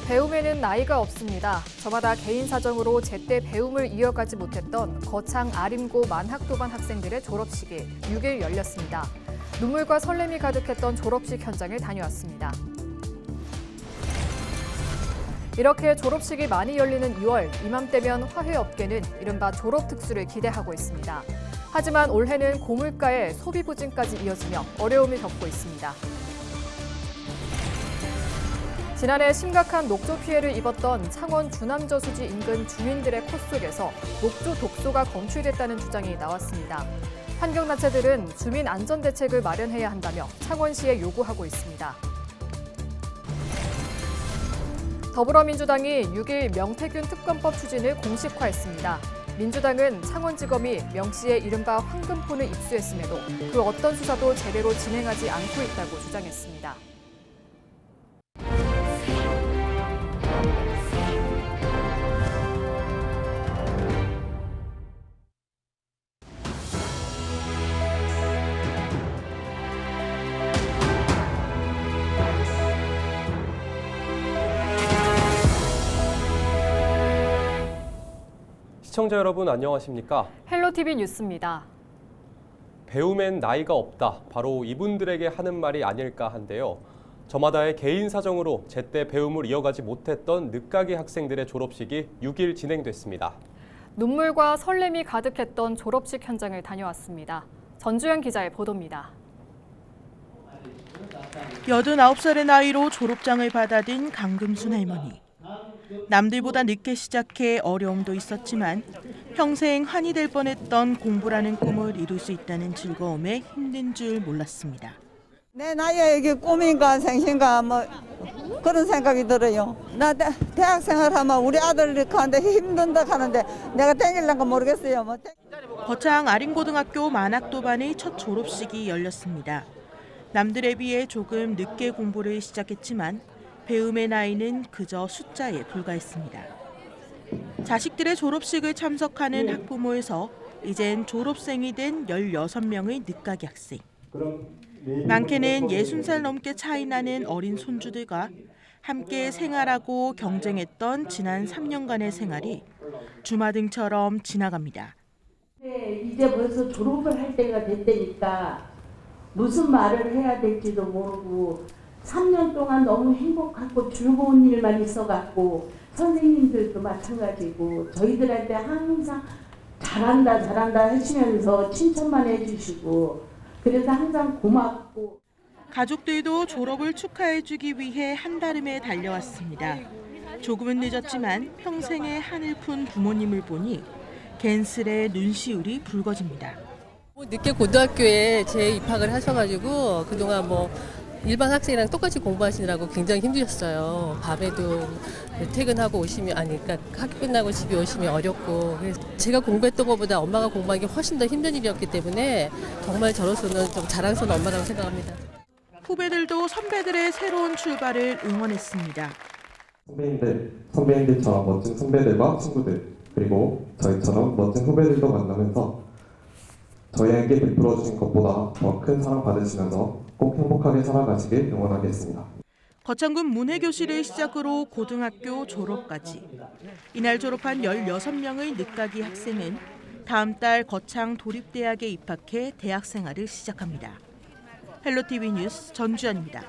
배움에는 나이가 없습니다. 저마다 개인 사정으로 제때 배움을 이어가지 못했던 거창 아림고 만학도반 학생들의 졸업식이 6일 열렸습니다. 눈물과 설렘이 가득했던 졸업식 현장을 다녀왔습니다. 이렇게 졸업식이 많이 열리는 2월, 이맘때면 화훼업계는 이른바 졸업 특수를 기대하고 있습니다. 하지만 올해는 고물가에 소비 부진까지 이어지며 어려움을 겪고 있습니다. 지난해 심각한 녹조 피해를 입었던 창원 주남저수지 인근 주민들의 코 속에서 녹조 독소가 검출됐다는 주장이 나왔습니다. 환경단체들은 주민 안전 대책을 마련해야 한다며 창원시에 요구하고 있습니다. 더불어민주당이 6일 명태균 특검법 추진을 공식화했습니다. 민주당은 창원지검이 명 씨의 이른바 황금폰을 입수했음에도 그 어떤 수사도 제대로 진행하지 않고 있다고 주장했습니다. 시청자 여러분 안녕하십니까? 헬로티비 뉴스입니다. 배움엔 나이가 없다. 바로 이분들에게 하는 말이 아닐까 한데요. 저마다의 개인 사정으로 제때 배움을 이어가지 못했던 늦가기 학생들의 졸업식이 6일 진행됐습니다. 눈물과 설렘이 가득했던 졸업식 현장을 다녀왔습니다. 전주현 기자의 보도입니다. 89살의 나이로 졸업장을 받아든 강금순 할머니. 남들보다 늦게 시작해 어려움도 있었지만 평생 한이 될 뻔했던 공부라는 꿈을 이룰 수 있다는 즐거움에 힘든 줄 몰랐습니다. 내 나이에 이게 꿈인가 생신가 뭐 그런 생각이 들어요. 나 대학 생활하면 우리 아들 가는데 힘든다 하는데 내가 땡길란가 모르겠어요. 뭐. 거창 아림고등학교 만학도반의 첫 졸업식이 열렸습니다. 남들에 비해 조금 늦게 공부를 시작했지만 배움의 나이는 그저 숫자에 불과했습니다. 자식들의 졸업식을 참석하는 학부모에서 이젠 졸업생이 된 16명의 늦가기 학생. 많게는 60살 넘게 차이 나는 어린 손주들과 함께 생활하고 경쟁했던 지난 3년간의 생활이 주마등처럼 지나갑니다. 이제 벌써 졸업을 할 때가 됐다니까 무슨 말을 해야 될지도 모르고 3년 동안 너무 행복하고 즐거운 일만 있어갖고 선생님들도 마찬가지고 저희들한테 항상 잘한다 하시면서 칭찬만 해주시고 그래서 항상 고맙고 가족들도 졸업을 축하해주기 위해 한달음에 달려왔습니다. 조금은 늦었지만 평생의 한을 푼 부모님을 보니 괜스레 눈시울이 붉어집니다. 늦게 고등학교에 재입학을 하셔가지고 그동안 일반 학생이랑 똑같이 공부하시느라고 굉장히 힘드셨어요. 밤에도 퇴근하고 오시면 그러니까 학교 끝나고 집에 오시면 어렵고 그래서 제가 공부했던 것보다 엄마가 공부하는 게 훨씬 더 힘든 일이었기 때문에 정말 저로서는 좀 자랑스러운 엄마라고 생각합니다. 후배들도 선배들의 새로운 출발을 응원했습니다. 선배님들처럼 멋진 선배들과 친구들 그리고 저희처럼 멋진 후배들도 만나면서 저희에게 베풀어 주신 것보다 더 큰 사랑 받으시면서 꼭 행복하게 살아가시길 응원하겠습니다. 거창군 문해교실을 시작으로 고등학교 졸업까지. 이날 졸업한 16명의 늦가기 학생은 다음 달 거창 도립대학에 입학해 대학 생활을 시작합니다. 헬로티비 뉴스 전주현입니다.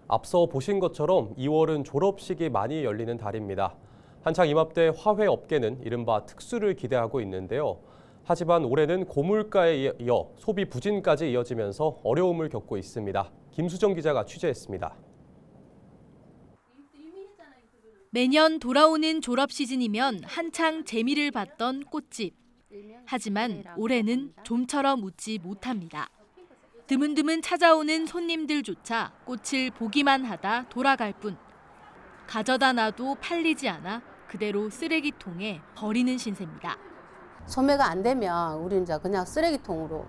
앞서 보신 것처럼 2월은 졸업식이 많이 열리는 달입니다. 한창 이맘때 화훼업계는 이른바 특수를 기대하고 있는데요. 하지만 올해는 고물가에 이어 소비 부진까지 이어지면서 어려움을 겪고 있습니다. 김수정 기자가 취재했습니다. 매년 돌아오는 졸업 시즌이면 한창 재미를 받던 꽃집. 하지만 올해는 좀처럼 웃지 못합니다. 드문드문 찾아오는 손님들조차 꽃을 보기만 하다 돌아갈 뿐. 가져다 놔도 팔리지 않아 그대로 쓰레기통에 버리는 신세입니다. 소매가 안 되면 우리는 이제 그냥 쓰레기통으로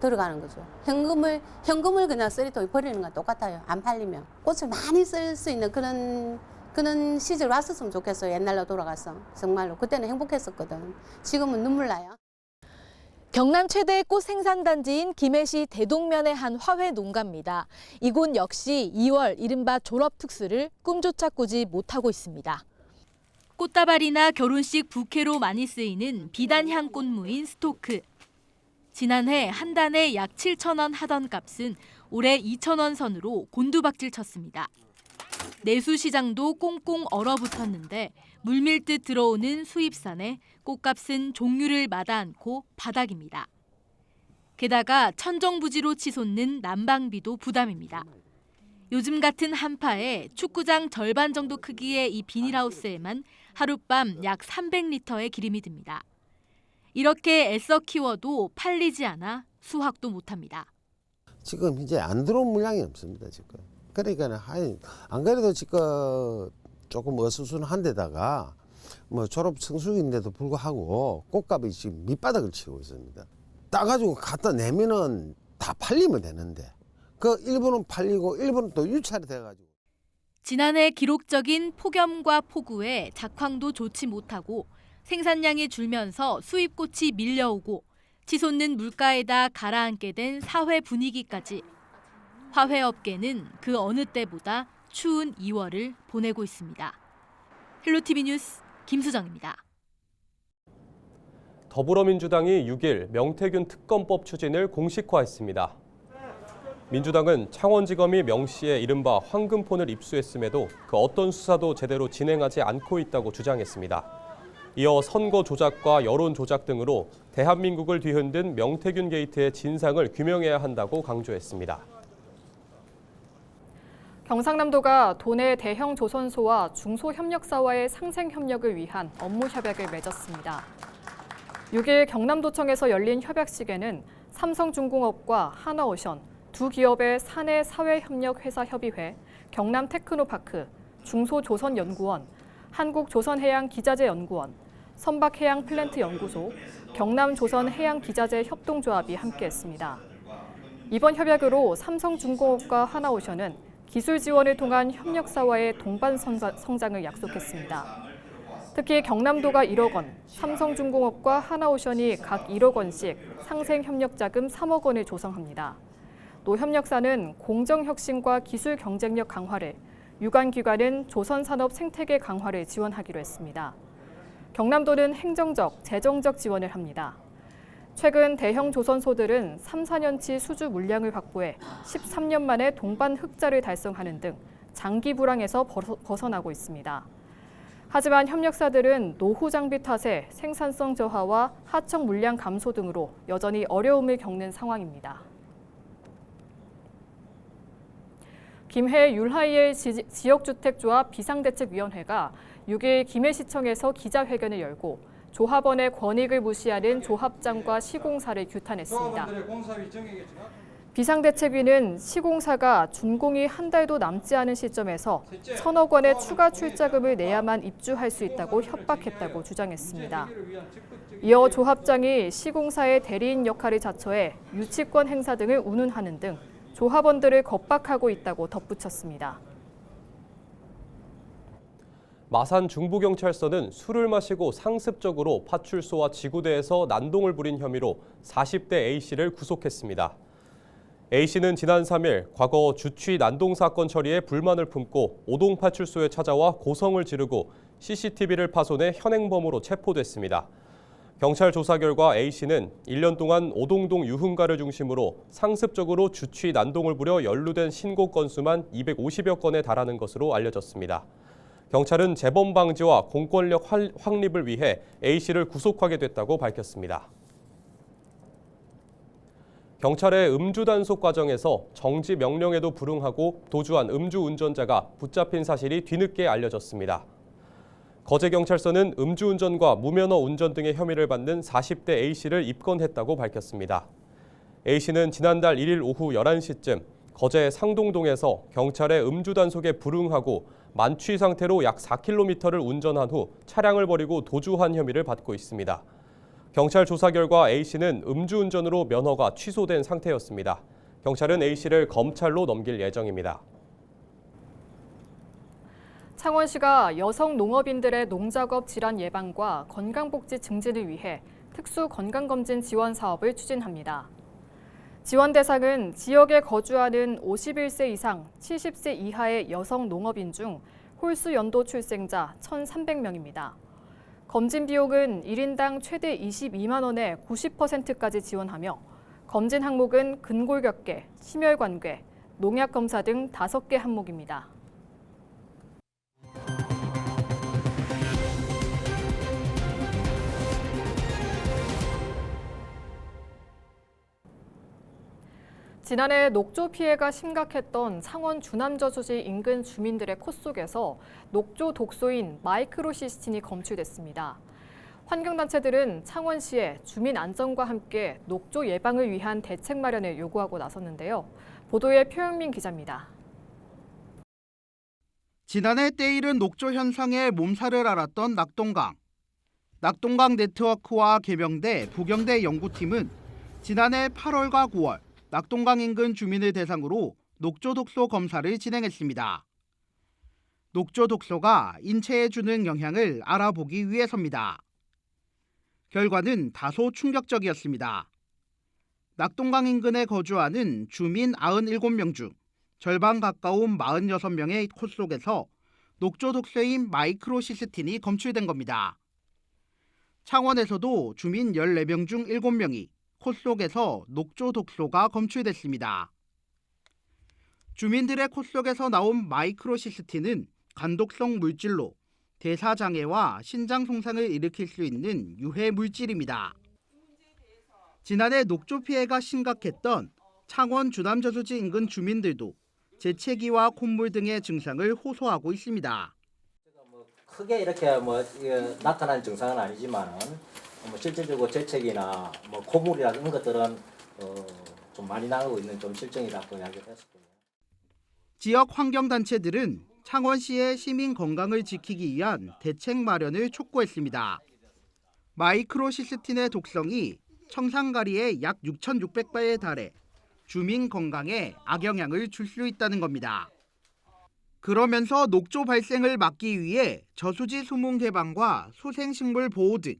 들어가는 거죠. 현금을 그냥 쓰레기통에 버리는 건 똑같아요. 안 팔리면. 꽃을 많이 쓸 수 있는 그런 시절 왔었으면 좋겠어요. 옛날로 돌아가서. 정말로. 그때는 행복했었거든. 지금은 눈물 나요. 경남 최대의 꽃 생산단지인 김해시 대동면의 한 화훼 농가입니다. 이곳 역시 2월 이른바 졸업 특수를 꿈조차 꾸지 못하고 있습니다. 꽃다발이나 결혼식 부케로 많이 쓰이는 비단향 꽃무인 스토크. 지난해 한 단에 약 7,000원 하던 값은 올해 2,000원 선으로 곤두박질 쳤습니다. 내수 시장도 꽁꽁 얼어붙었는데 물밀듯 들어오는 수입산에 꽃값은 종류를 마다 않고 바닥입니다. 게다가 천정부지로 치솟는 난방비도 부담입니다. 요즘 같은 한파에 축구장 절반 정도 크기의 이 비닐하우스에만 하룻밤 약 300리터의 기름이 듭니다. 이렇게 애써 키워도 팔리지 않아 수확도 못합니다. 지금 이제 안 들어온 물량이 없습니다. 지금. 그러니까 안 그래도 지금 조금 어수선한 데다가 뭐 졸업 성수기인데도 불구하고 꽃값이 지금 밑바닥을 치고 있습니다. 따가지고 갖다 내면은 다 팔리면 되는데 그 일부는 팔리고 일부는 또 유찰이 돼가지고. 지난해 기록적인 폭염과 폭우에 작황도 좋지 못하고 생산량이 줄면서 수입꽃이 밀려오고 치솟는 물가에다 가라앉게 된 사회 분위기까지 화훼업계는 그 어느 때보다 추운 2월을 보내고 있습니다. 헬로티비 뉴스 김수정입니다. 더불어민주당이 6일 명태균 특검법 추진을 공식화했습니다. 민주당은 창원지검이 명 씨의 이른바 황금폰을 입수했음에도 그 어떤 수사도 제대로 진행하지 않고 있다고 주장했습니다. 이어 선거 조작과 여론 조작 등으로 대한민국을 뒤흔든 명태균 게이트의 진상을 규명해야 한다고 강조했습니다. 경상남도가 도내 대형 조선소와 중소협력사와의 상생협력을 위한 업무 협약을 맺었습니다. 6일 경남도청에서 열린 협약식에는 삼성중공업과 하나오션, 두 기업의 사내 사회협력회사협의회, 경남테크노파크, 중소조선연구원, 한국조선해양기자재연구원, 선박해양플랜트연구소, 경남조선해양기자재협동조합이 함께했습니다. 이번 협약으로 삼성중공업과 하나오션은 기술 지원을 통한 협력사와의 동반 성장을 약속했습니다. 특히 경남도가 1억 원, 삼성중공업과 하나오션이 각 1억 원씩 상생협력자금 3억 원을 조성합니다. 또 협력사는 공정혁신과 기술 경쟁력 강화를, 유관기관은 조선산업 생태계 강화를 지원하기로 했습니다. 경남도는 행정적, 재정적 지원을 합니다. 최근 대형 조선소들은 3, 4년치 수주 물량을 확보해 13년 만에 동반 흑자를 달성하는 등 장기 불황에서 벗어나고 있습니다. 하지만 협력사들은 노후 장비 탓에 생산성 저하와 하청 물량 감소 등으로 여전히 어려움을 겪는 상황입니다. 김해 율하이엘 지역주택조합 비상대책위원회가 6일 김해시청에서 기자회견을 열고 조합원의 권익을 무시하는 조합장과 시공사를 규탄했습니다. 비상대책위는 시공사가 준공이 한 달도 남지 않은 시점에서 1,000억 원의 추가 출자금을 내야만 입주할 수 있다고 협박했다고 주장했습니다. 이어 조합장이 시공사의 대리인 역할을 자처해 유치권 행사 등을 운운하는 등 조합원들을 겁박하고 있다고 덧붙였습니다. 마산 중부경찰서는 술을 마시고 상습적으로 파출소와 지구대에서 난동을 부린 혐의로 40대 A씨를 구속했습니다. A씨는 지난 3일 과거 주취 난동 사건 처리에 불만을 품고 오동파출소에 찾아와 고성을 지르고 CCTV를 파손해 현행범으로 체포됐습니다. 경찰 조사 결과 A씨는 1년 동안 오동동 유흥가를 중심으로 상습적으로 주취 난동을 부려 연루된 신고 건수만 250여 건에 달하는 것으로 알려졌습니다. 경찰은 재범 방지와 공권력 확립을 위해 A씨를 구속하게 됐다고 밝혔습니다. 경찰의 음주 단속 과정에서 정지 명령에도 불응하고 도주한 음주운전자가 붙잡힌 사실이 뒤늦게 알려졌습니다. 거제경찰서는 음주운전과 무면허 운전 등의 혐의를 받는 40대 A씨를 입건했다고 밝혔습니다. A씨는 지난달 1일 오후 11시쯤 거제 상동동에서 경찰의 음주 단속에 불응하고 만취 상태로 약 4km를 운전한 후 차량을 버리고 도주한 혐의를 받고 있습니다. 경찰 조사 결과 A씨는 음주운전으로 면허가 취소된 상태였습니다. 경찰은 A씨를 검찰로 넘길 예정입니다. 창원시가 여성 농업인들의 농작업 질환 예방과 건강복지 증진을 위해 특수 건강검진 지원 사업을 추진합니다. 지원 대상은 지역에 거주하는 51세 이상 70세 이하의 여성 농업인 중 홀수 연도 출생자 1,300명입니다. 검진 비용은 1인당 최대 22만 원에 90%까지 지원하며 검진 항목은 근골격계, 심혈관계, 농약 검사 등 5개 항목입니다. 지난해 녹조 피해가 심각했던 창원 주남저수지 인근 주민들의 코 속에서 녹조 독소인 마이크로시스틴이 검출됐습니다. 환경단체들은 창원시에 주민 안전과 함께 녹조 예방을 위한 대책 마련을 요구하고 나섰는데요. 보도에 표영민 기자입니다. 지난해 때이른 녹조 현상의 몸살을 앓았던 낙동강. 낙동강 네트워크와 개병대, 부경대 연구팀은 지난해 8월과 9월 낙동강 인근 주민을 대상으로 녹조 독소 검사를 진행했습니다. 녹조 독소가 인체에 주는 영향을 알아보기 위해서입니다. 결과는 다소 충격적이었습니다. 낙동강 인근에 거주하는 주민 97명 중 절반 가까운 46명의 코 속에서 녹조 독소인 마이크로시스틴이 검출된 겁니다. 창원에서도 주민 14명 중 7명이 코 속에서 녹조 독소가 검출됐습니다. 주민들의 코 속에서 나온 마이크로시스틴은 간독성 물질로 대사장애와 신장 손상을 일으킬 수 있는 유해 물질입니다. 지난해 녹조 피해가 심각했던 창원 주남저수지 인근 주민들도 재채기와 콧물 등의 증상을 호소하고 있습니다. 크게 이렇게 나타나는 증상은 아니지만 실질적으로 재채기나 콧물이나 이런 것들은 좀 많이 나오고 있는 좀 실정이라고 이야기를 했었고요. 지역 환경단체들은 창원시의 시민 건강을 지키기 위한 대책 마련을 촉구했습니다. 마이크로시스틴의 독성이 청산가리의 약 6,600배에 달해 주민 건강에 악영향을 줄 수 있다는 겁니다. 그러면서 녹조 발생을 막기 위해 저수지 수문 개방과 수생식물 보호 등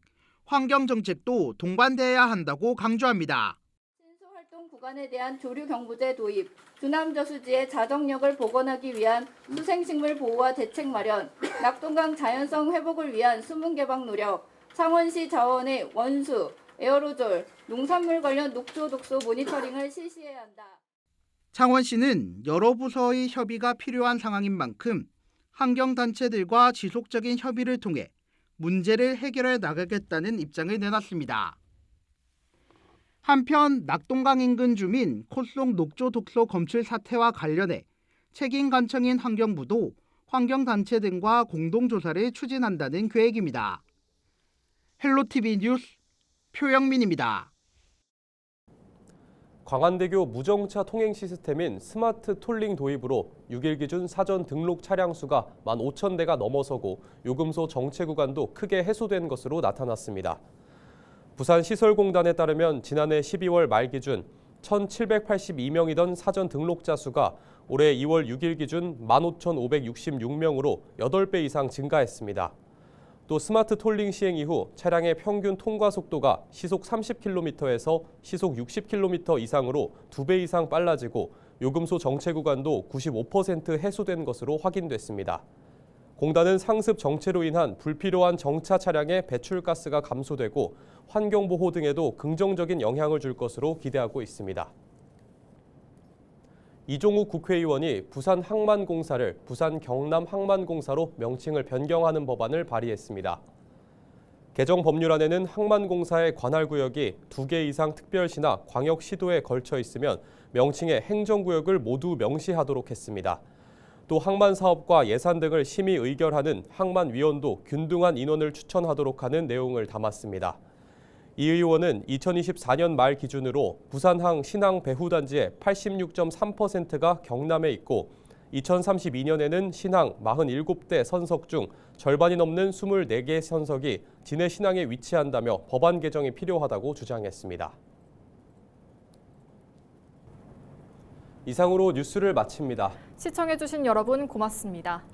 환경 정책도 동반돼야 한다고 강조합니다. 신수활동 구간에 대한 조류 경보제 도입, 주남저수지의 자정력을 복원하기 위한 수생식물 보호와 대책 마련, 낙동강 자연성 회복을 위한 수문 개방 노력, 창원시 자원의 원수, 에어로졸, 농산물 관련 녹조 독소 모니터링을 실시해야 한다. 창원시는 여러 부서의 협의가 필요한 상황인 만큼 환경단체들과 지속적인 협의를 통해 문제를 해결해 나가겠다는 입장을 내놨습니다. 한편 낙동강 인근 주민 코 속 녹조 독소 검출 사태와 관련해 책임관청인 환경부도 환경단체 등과 공동조사를 추진한다는 계획입니다. 헬로티비 뉴스 표영민입니다. 광안대교 무정차 통행 시스템인 스마트 톨링 도입으로 6일 기준 사전 등록 차량 수가 15,000대가 넘어서고 요금소 정체 구간도 크게 해소된 것으로 나타났습니다. 부산시설공단에 따르면 지난해 12월 말 기준 1,782명이던 사전 등록자 수가 올해 2월 6일 기준 15,566명으로 8배 이상 증가했습니다. 또 스마트 톨링 시행 이후 차량의 평균 통과 속도가 시속 30km에서 시속 60km 이상으로 2배 이상 빨라지고 요금소 정체 구간도 95% 해소된 것으로 확인됐습니다. 공단은 상습 정체로 인한 불필요한 정차 차량의 배출가스가 감소되고 환경보호 등에도 긍정적인 영향을 줄 것으로 기대하고 있습니다. 이종욱 국회의원이 부산항만공사를 부산 경남항만공사로 명칭을 변경하는 법안을 발의했습니다. 개정 법률안에는 항만공사의 관할구역이 2개 이상 특별시나 광역시도에 걸쳐 있으면 명칭의 행정구역을 모두 명시하도록 했습니다. 또 항만사업과 예산 등을 심의 의결하는 항만위원도 균등한 인원을 추천하도록 하는 내용을 담았습니다. 이 의원은 2024년 말 기준으로 부산항 신항 배후단지의 86.3%가 경남에 있고 2032년에는 신항 47대 선석 중 절반이 넘는 24개 선석이 진해 신항에 위치한다며 법안 개정이 필요하다고 주장했습니다. 이상으로 뉴스를 마칩니다. 시청해주신 여러분 고맙습니다.